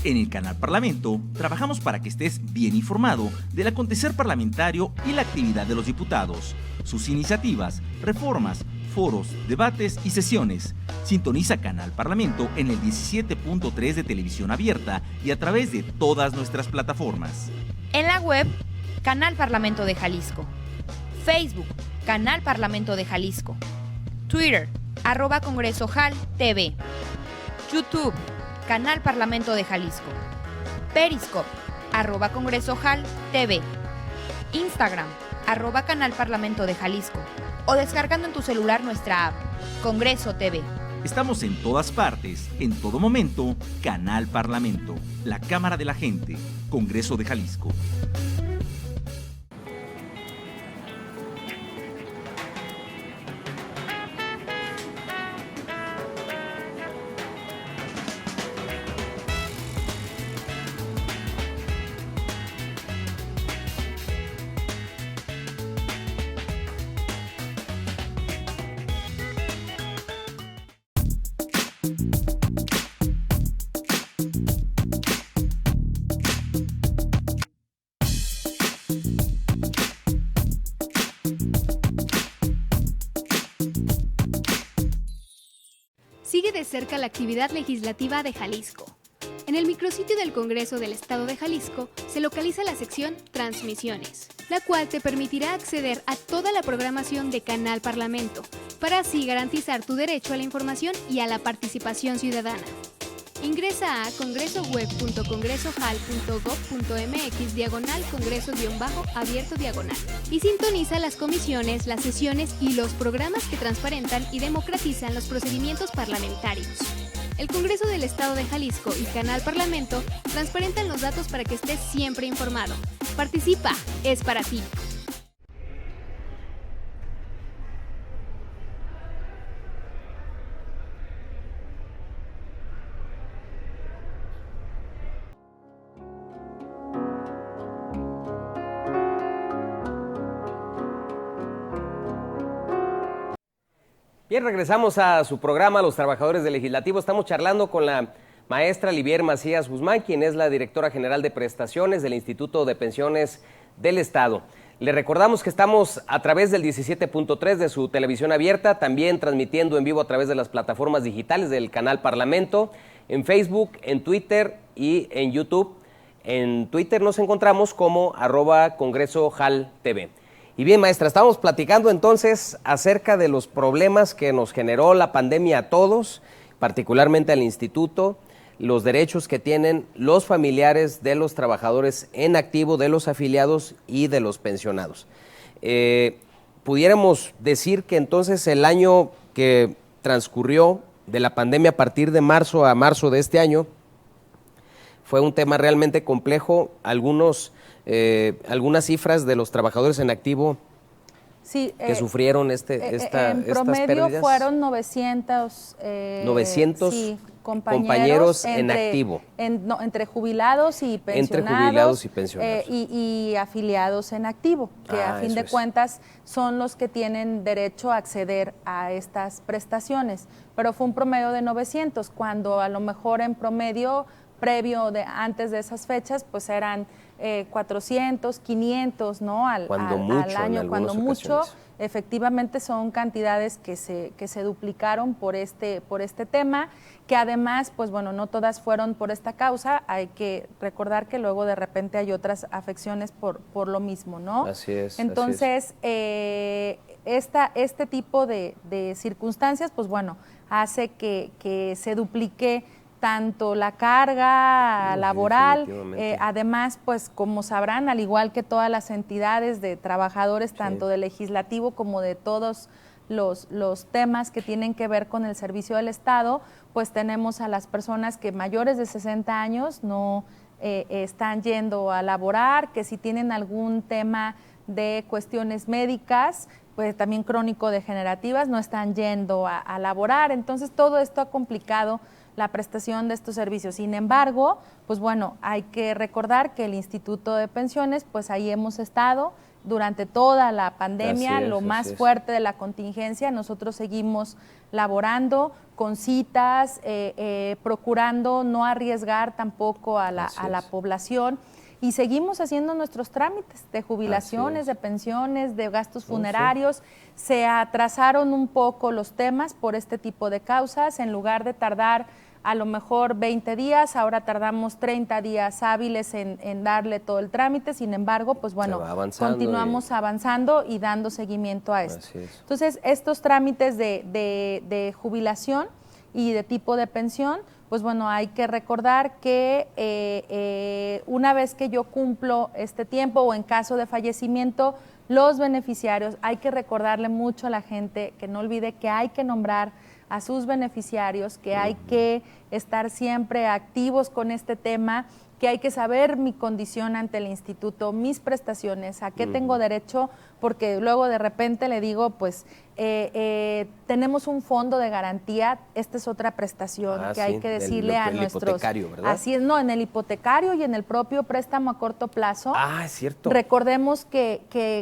En el canal Parlamento trabajamos para que estés bien informado del acontecer parlamentario y la actividad de los diputados, sus iniciativas, reformas, foros, debates y sesiones. Sintoniza Canal Parlamento en el 17.3 de televisión abierta y a través de todas nuestras plataformas. En la web, Canal Parlamento de Jalisco. Facebook, Canal Parlamento de Jalisco. Twitter, @CongresoJal TV. YouTube, Canal Parlamento de Jalisco. Periscope, @CongresoJal TV. Instagram, @Canal Parlamento de Jalisco. O descargando en tu celular nuestra app, Congreso TV. Estamos en todas partes, en todo momento, Canal Parlamento, la Cámara de la Gente, Congreso de Jalisco. Sigue de cerca la actividad legislativa de Jalisco. En el micrositio del Congreso del Estado de Jalisco se localiza la sección Transmisiones, la cual te permitirá acceder a toda la programación de Canal Parlamento, para así garantizar tu derecho a la información y a la participación ciudadana. Ingresa a congresoweb.congresojal.gov.mx/congreso-abierto/ y sintoniza las comisiones, las sesiones y los programas que transparentan y democratizan los procedimientos parlamentarios. El Congreso del Estado de Jalisco y Canal Parlamento transparentan los datos para que estés siempre informado. Participa, es para ti. Bien, regresamos a su programa, Los Trabajadores del Legislativo. Estamos charlando con la maestra Livier Macías Guzmán, quien es la directora general de prestaciones del Instituto de Pensiones del Estado. Le recordamos que estamos a través del 17.3 de su televisión abierta, también transmitiendo en vivo a través de las plataformas digitales del Canal Parlamento, en Facebook, en Twitter y en YouTube. En Twitter nos encontramos como @CongresoJalTV. Y bien, maestra, estamos platicando entonces acerca de los problemas que nos generó la pandemia a todos, particularmente al instituto, los derechos que tienen los familiares de los trabajadores en activo, de los afiliados y de los pensionados. Pudiéramos decir que entonces el año que transcurrió de la pandemia a partir de marzo a marzo de este año fue un tema realmente complejo. Algunas cifras de los trabajadores en activo sí, que sufrieron en estas promedio pérdidas. Fueron 900, 900 sí, compañeros en activo. Entre jubilados y pensionados. Entre jubilados y pensionados. Y afiliados en activo, que a fin de cuentas son los que tienen derecho a acceder a estas prestaciones. Pero fue un promedio de 900, cuando a lo mejor en promedio antes de esas fechas, pues eran 400, 500, ¿no? Al año, cuando mucho. Efectivamente son cantidades que se duplicaron por este tema, que además, pues bueno, no todas fueron por esta causa. Hay que recordar que luego de repente hay otras afecciones por lo mismo, ¿no? Así es. Entonces, este tipo de circunstancias, pues bueno, hace que se duplique tanto la carga laboral, además, pues como sabrán, al igual que todas las entidades de trabajadores, tanto del legislativo como de todos los temas que tienen que ver con el servicio del Estado, pues tenemos a las personas que mayores de 60 años no están yendo a laborar, que si tienen algún tema de cuestiones médicas, pues también crónico-degenerativas, no están yendo a laborar. Entonces todo esto ha complicado la prestación de estos servicios. Sin embargo, pues bueno, hay que recordar que el Instituto de Pensiones, pues ahí hemos estado durante toda la pandemia, lo más fuerte de la contingencia. Nosotros seguimos laborando con citas, procurando no arriesgar tampoco a la población, y seguimos haciendo nuestros trámites de jubilaciones, de pensiones, de gastos funerarios. Se atrasaron un poco los temas por este tipo de causas. En lugar de tardar a lo mejor 20 días, ahora tardamos 30 días hábiles en darle todo el trámite. Sin embargo, pues bueno, continuamos avanzando y dando seguimiento a esto. Entonces, estos trámites de jubilación y de tipo de pensión, pues bueno, hay que recordar que una vez que yo cumplo este tiempo o en caso de fallecimiento, los beneficiarios, hay que recordarle mucho a la gente que no olvide que hay que nombrar a sus beneficiarios, que hay que estar siempre activos con este tema, que hay que saber mi condición ante el instituto, mis prestaciones, a qué tengo derecho, porque luego de repente le digo, pues tenemos un fondo de garantía, esta es otra prestación que hay que decirle a nuestros... hipotecario, ¿verdad? Así es, no, en el hipotecario y en el propio préstamo a corto plazo. Es cierto. Recordemos que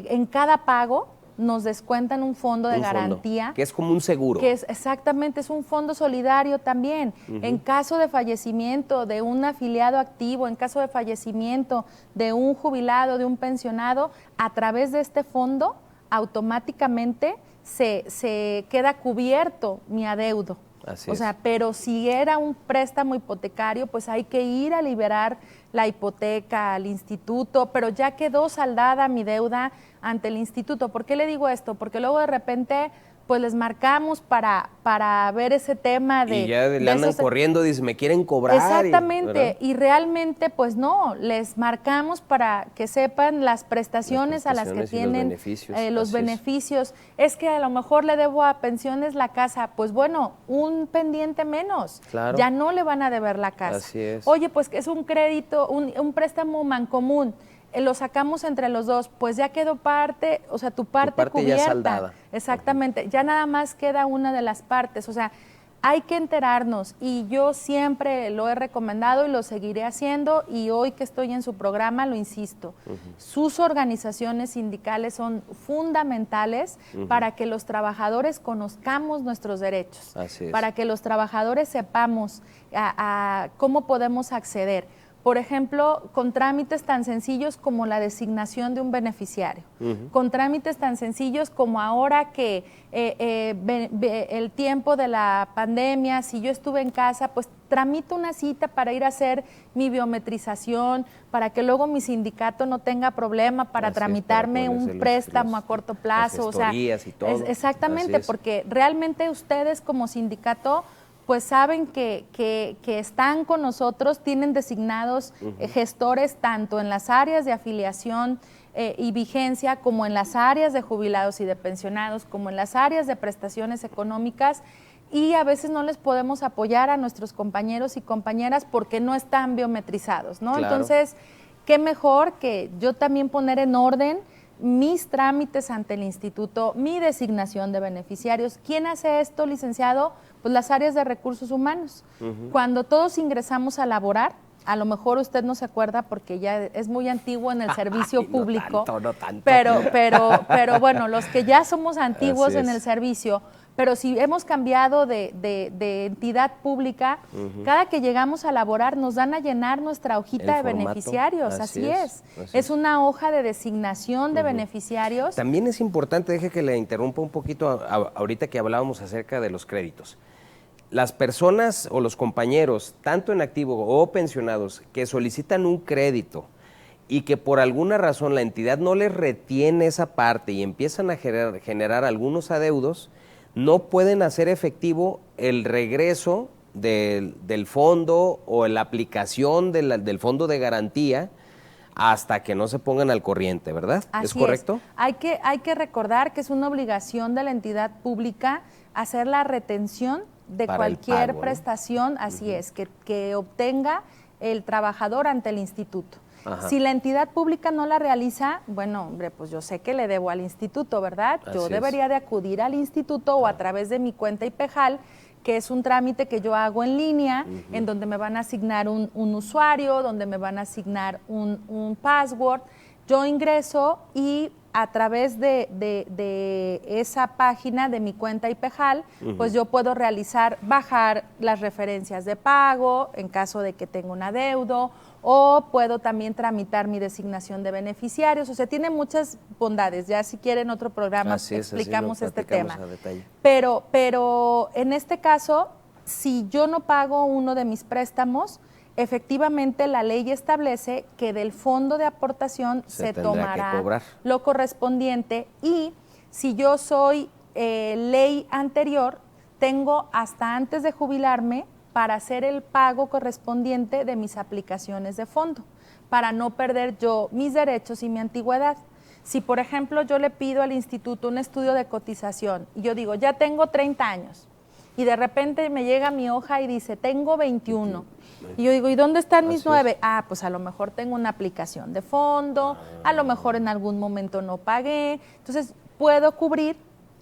en cada pago nos descuentan un fondo de garantía. Que es como un seguro. Que es exactamente, es un fondo solidario también. En caso de fallecimiento de un afiliado activo, en caso de fallecimiento de un jubilado, de un pensionado, a través de este fondo automáticamente se queda cubierto mi adeudo. Así o es. sea, pero si era un préstamo hipotecario, pues hay que ir a liberar la hipoteca al instituto, pero ya quedó saldada mi deuda ante el instituto. ¿Por qué le digo esto? Porque luego de repente pues les marcamos para ver ese tema de... Y ya le de andan esos- corriendo, dice, me quieren cobrar. Exactamente, y realmente pues no, les marcamos para que sepan las prestaciones a las que prestaciones y los tienen, beneficios, los así es. beneficios. Es que a lo mejor le debo a pensiones la casa, pues bueno, un pendiente menos, Claro. ya no le van a deber la casa. Así es. Oye, pues que es un crédito, un préstamo mancomún, lo sacamos entre los dos, pues ya quedó parte, o sea, tu parte parte ya cubierta. saldada. Exactamente, ya nada más queda una de las partes, o sea, hay que enterarnos y yo siempre lo he recomendado y lo seguiré haciendo y hoy que estoy en su programa lo insisto. Sus organizaciones sindicales son fundamentales para que los trabajadores conozcamos nuestros derechos, Así es. para que los trabajadores sepamos a cómo podemos acceder. Por ejemplo, con trámites tan sencillos como la designación de un beneficiario, con trámites tan sencillos como ahora que el tiempo de la pandemia, si yo estuve en casa, pues tramito una cita para ir a hacer mi biometrización, para que luego mi sindicato no tenga problema para Así es, tramitarme para poder hacer un préstamo a corto plazo. las gestorías y todo. Exactamente, Así es. porque realmente ustedes como sindicato pues saben que están con nosotros, tienen designados gestores tanto en las áreas de afiliación y vigencia, como en las áreas de jubilados y de pensionados, como en las áreas de prestaciones económicas, y a veces no les podemos apoyar a nuestros compañeros y compañeras porque no están biometrizados, ¿no? Claro. Entonces, qué mejor que yo también poner en orden mis trámites ante el instituto, mi designación de beneficiarios. ¿Quién hace esto, licenciado? Pues las áreas de recursos humanos. Cuando todos ingresamos a laborar, a lo mejor usted no se acuerda porque ya es muy antiguo en el servicio público, no tanto. pero bueno, los que ya somos antiguos Así en es. el servicio, pero si hemos cambiado de entidad pública, cada que llegamos a laborar nos dan a llenar nuestra hojita El de formato, beneficiarios, así así es, es. así Es una hoja de designación de beneficiarios. También es importante, deje que le interrumpa un poquito ahorita que hablábamos acerca de los créditos. Las personas o los compañeros, tanto en activo o pensionados, que solicitan un crédito y que por alguna razón la entidad no les retiene esa parte y empiezan a generar algunos adeudos, no pueden hacer efectivo el regreso del fondo o la aplicación del fondo de garantía hasta que no se pongan al corriente, ¿verdad? Así ¿Es correcto? Hay que recordar que es una obligación de la entidad pública hacer la retención de Para el cualquier pago, ¿no? prestación, así es, que obtenga el trabajador ante el instituto. Ajá. Si la entidad pública no la realiza, bueno, hombre, pues yo sé que le debo al instituto, ¿verdad? Yo Así debería de acudir al instituto o a través de mi cuenta IPEJAL, que es un trámite que yo hago en línea, en donde me van a asignar un usuario, donde me van a asignar un password. Yo ingreso y a través de esa página de mi cuenta IPEJAL, pues yo puedo bajar las referencias de pago en caso de que tenga un adeudo, o puedo también tramitar mi designación de beneficiarios. O sea, tiene muchas bondades. Ya si quieren otro programa explicamos este tema. a detalle. Pero en este caso, si yo no pago uno de mis préstamos, efectivamente la ley establece que del fondo de aportación se tendrá que tomará cobrar. lo correspondiente, y si yo soy ley anterior, tengo hasta antes de jubilarme para hacer el pago correspondiente de mis aplicaciones de fondo, para no perder yo mis derechos y mi antigüedad. Si, por ejemplo, yo le pido al instituto un estudio de cotización y yo digo, ya tengo 30 años, y de repente me llega mi hoja y dice, tengo 21. Y yo digo, ¿y dónde están mis 9? Ah, pues a lo mejor tengo una aplicación de fondo, a lo mejor en algún momento no pagué. Entonces, puedo cubrir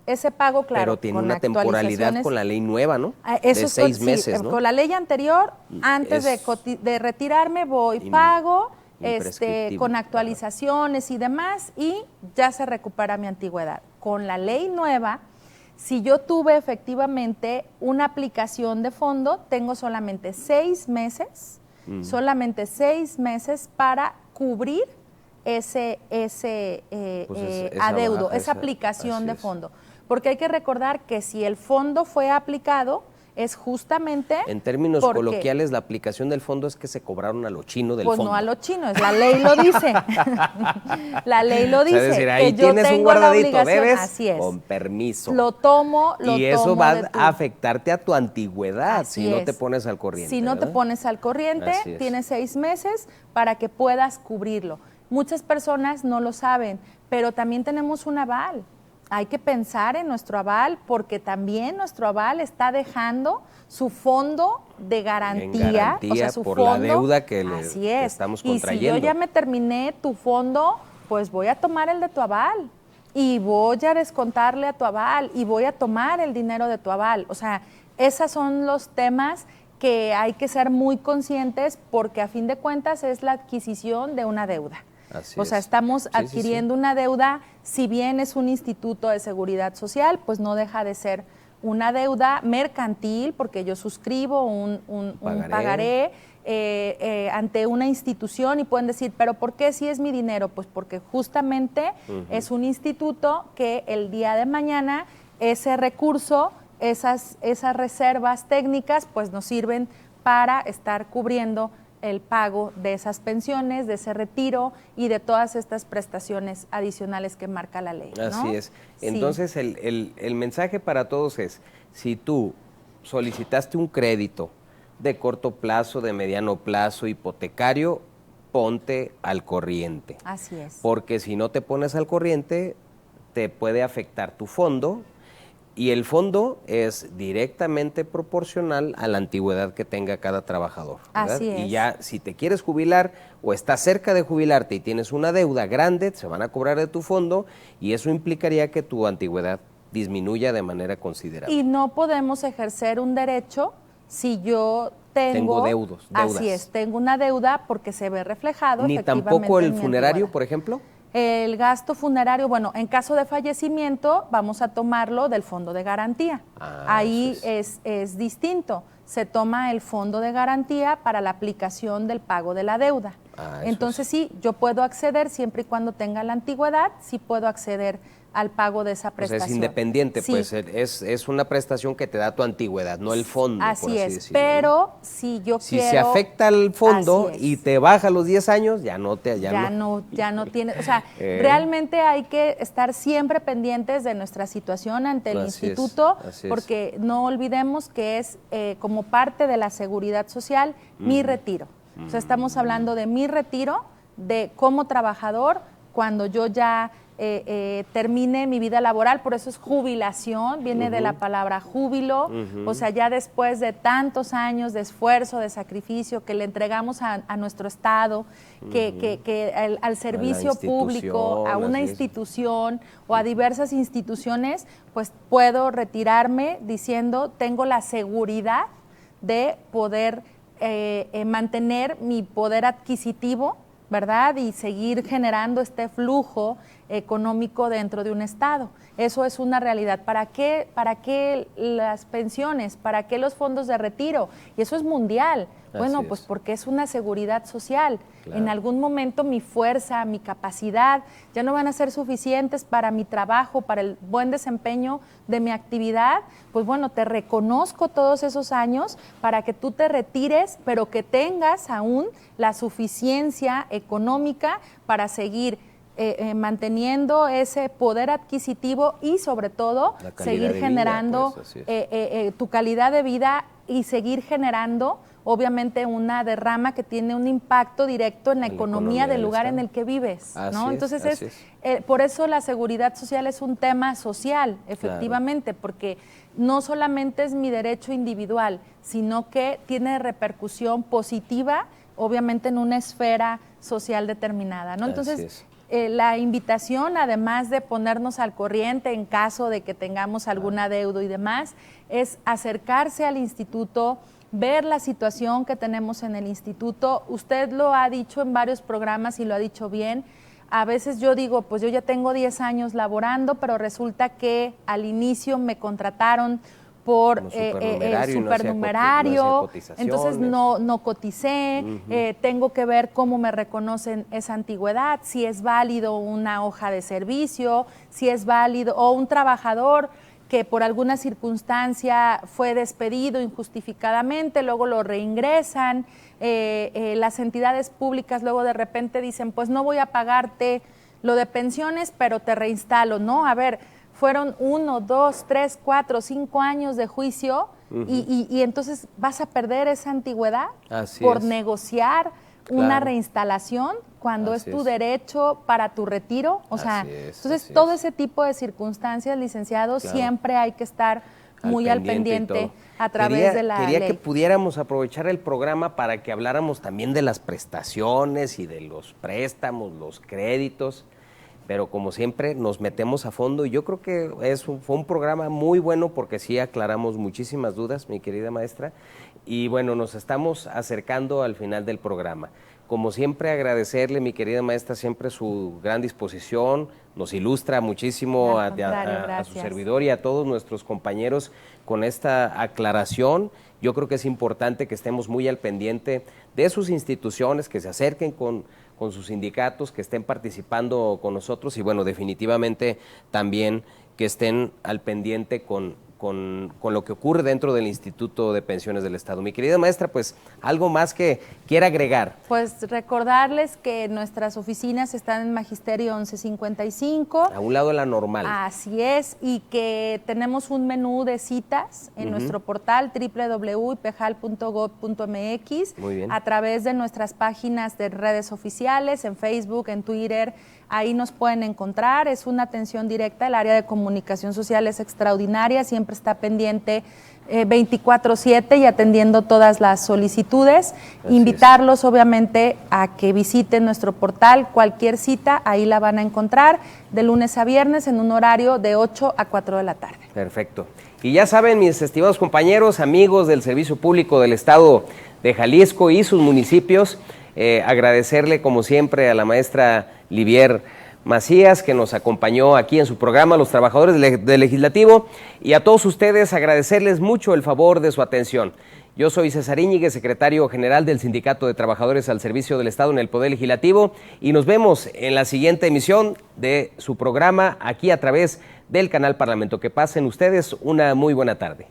ese pago, claro, Pero tiene con una temporalidad actualizaciones. con la ley nueva, ¿no? Eso de es 6 sí, meses, ¿no? Con la ley anterior, antes de retirarme, voy, pago, imprescriptible, con actualizaciones y demás, y ya se recupera mi antigüedad. Con la ley nueva, si yo tuve efectivamente una aplicación de fondo, tengo solamente 6 meses, para cubrir ese adeudo, baja, esa aplicación así de es. fondo. Porque hay que recordar que si el fondo fue aplicado, es justamente... En términos porque, coloquiales, la aplicación del fondo es que se cobraron a lo chino del pues fondo. no a lo chino, es la ley lo dice. La ley lo dice. O sea, es decir, ahí que yo tienes tengo un guardadito, la obligación, debes, así es. con permiso. Lo tomo y eso tomo va de tu... a afectarte a tu antigüedad Así si no es. te pones al corriente. Si no te ¿verdad? pones al corriente, Así es. tienes 6 meses para que puedas cubrirlo. Muchas personas no lo saben, pero también tenemos un aval. Hay que pensar en nuestro aval porque también nuestro aval está dejando su fondo de garantía, En o sea, su por fondo, la deuda que así le es. estamos Y si contrayendo. yo ya me terminé tu fondo, pues voy a tomar el de tu aval y voy a descontarle a tu aval y voy a tomar el dinero de tu aval. O sea, esos son los temas que hay que ser muy conscientes porque a fin de cuentas es la adquisición de una deuda. Así o sea, es. estamos Sí, adquiriendo una deuda, si bien es un instituto de seguridad social, pues no deja de ser una deuda mercantil, porque yo suscribo un pagaré ante una institución y pueden decir, pero ¿por qué si es mi dinero? Pues porque justamente es un instituto que el día de mañana ese recurso, esas reservas técnicas, pues nos sirven para estar cubriendo el pago de esas pensiones, de ese retiro y de todas estas prestaciones adicionales que marca la ley, ¿no? Así es. Sí. Entonces, el mensaje para todos es, si tú solicitaste un crédito de corto plazo, de mediano plazo, hipotecario, ponte al corriente. Así es. Porque si no te pones al corriente, te puede afectar tu fondo. Y el fondo es directamente proporcional a la antigüedad que tenga cada trabajador, ¿verdad? Así es. Y ya si te quieres jubilar o estás cerca de jubilarte y tienes una deuda grande, se van a cobrar de tu fondo y eso implicaría que tu antigüedad disminuya de manera considerable. Y no podemos ejercer un derecho si yo tengo deudas. Así es, tengo una deuda porque se ve reflejado. Ni efectivamente tampoco en el mi funerario, antigüedad. por ejemplo. El gasto funerario, bueno, en caso de fallecimiento vamos a tomarlo del fondo de garantía. Ahí es distinto. Se toma el fondo de garantía para la aplicación del pago de la deuda. Entonces sí, yo puedo acceder siempre y cuando tenga la antigüedad, sí puedo acceder al pago de esa prestación. O sea, es independiente, Sí. pues es una prestación que te da tu antigüedad, no el fondo, por así es, decirlo, pero ¿no? si yo Si quiero... se afecta al fondo Así es. y te baja los 10 años, ya no tiene, o sea, realmente hay que estar siempre pendientes de nuestra situación ante el instituto, porque no olvidemos que es como parte de la seguridad social mi retiro. O sea, estamos hablando de mi retiro de como trabajador cuando yo ya termine mi vida laboral, por eso es jubilación, viene de la palabra júbilo, o sea, ya después de tantos años de esfuerzo, de sacrificio que le entregamos a nuestro Estado, que al servicio público, a una institución o a diversas instituciones, pues puedo retirarme diciendo, tengo la seguridad de poder mantener mi poder adquisitivo, ¿verdad? Y seguir generando este flujo económico dentro de un Estado. Eso es una realidad. ¿Para qué las pensiones? ¿Para qué los fondos de retiro? Y eso es mundial. Bueno, pues porque es una seguridad social. Claro. En algún momento mi fuerza, mi capacidad ya no van a ser suficientes para mi trabajo, para el buen desempeño de mi actividad. Pues bueno, te reconozco todos esos años para que tú te retires, pero que tengas aún la suficiencia económica para seguir manteniendo ese poder adquisitivo y sobre todo seguir generando tu calidad de vida y seguir generando obviamente una derrama que tiene un impacto directo en la economía del lugar en el que vives, ¿no? Entonces por eso la seguridad social es un tema social, efectivamente, porque no solamente es mi derecho individual, sino que tiene repercusión positiva, obviamente en una esfera social determinada, ¿no? Entonces la invitación, además de ponernos al corriente en caso de que tengamos algún adeudo y demás, es acercarse al instituto, ver la situación que tenemos en el instituto. Usted lo ha dicho en varios programas y lo ha dicho bien. A veces yo digo, pues yo ya tengo 10 años laborando, pero resulta que al inicio me contrataron por el supernumerario, entonces no coticé, tengo que ver cómo me reconocen esa antigüedad, si es válido una hoja de servicio, si es válido, o un trabajador que por alguna circunstancia fue despedido injustificadamente, luego lo reingresan, las entidades públicas luego de repente dicen, pues no voy a pagarte lo de pensiones, pero te reinstalo, ¿no? A ver, fueron 1, 2, 3, 4, 5 años de juicio y entonces vas a perder esa antigüedad por negociar una reinstalación cuando es tu derecho para tu retiro. O sea, entonces todo ese tipo de circunstancias, licenciados, siempre hay que estar muy al pendiente a través de la ley. Quería que pudiéramos aprovechar el programa para que habláramos también de las prestaciones y de los préstamos, los créditos, pero como siempre nos metemos a fondo y yo creo que fue un programa muy bueno porque sí aclaramos muchísimas dudas, mi querida maestra, y bueno, nos estamos acercando al final del programa. Como siempre, agradecerle, mi querida maestra, siempre su gran disposición, nos ilustra muchísimo a su servidor y a todos nuestros compañeros con esta aclaración. Yo creo que es importante que estemos muy al pendiente de sus instituciones, que se acerquen con sus sindicatos, que estén participando con nosotros y bueno, definitivamente también que estén al pendiente con lo que ocurre dentro del Instituto de Pensiones del Estado. Mi querida maestra, pues algo más que quiera agregar. Pues recordarles que nuestras oficinas están en Magisterio 1155. A un lado de la Normal. Así es, y que tenemos un menú de citas en nuestro portal www.ipejal.gov.mx. Muy bien. A través de nuestras páginas de redes oficiales, en Facebook, en Twitter. Ahí nos pueden encontrar, es una atención directa, el área de comunicación social es extraordinaria, siempre está pendiente 24/7 y atendiendo todas las solicitudes. Invitarlos obviamente a que visiten nuestro portal, cualquier cita, ahí la van a encontrar, de lunes a viernes en un horario de 8 a 4 de la tarde. Perfecto. Y ya saben, mis estimados compañeros, amigos del Servicio Público del Estado de Jalisco y sus municipios, agradecerle como siempre a la maestra Livier Macías, que nos acompañó aquí en su programa, Los Trabajadores del Legislativo, y a todos ustedes agradecerles mucho el favor de su atención. Yo soy César Íñiguez, secretario general del Sindicato de Trabajadores al Servicio del Estado en el Poder Legislativo, y nos vemos en la siguiente emisión de su programa aquí a través del canal Parlamento. Que pasen ustedes una muy buena tarde.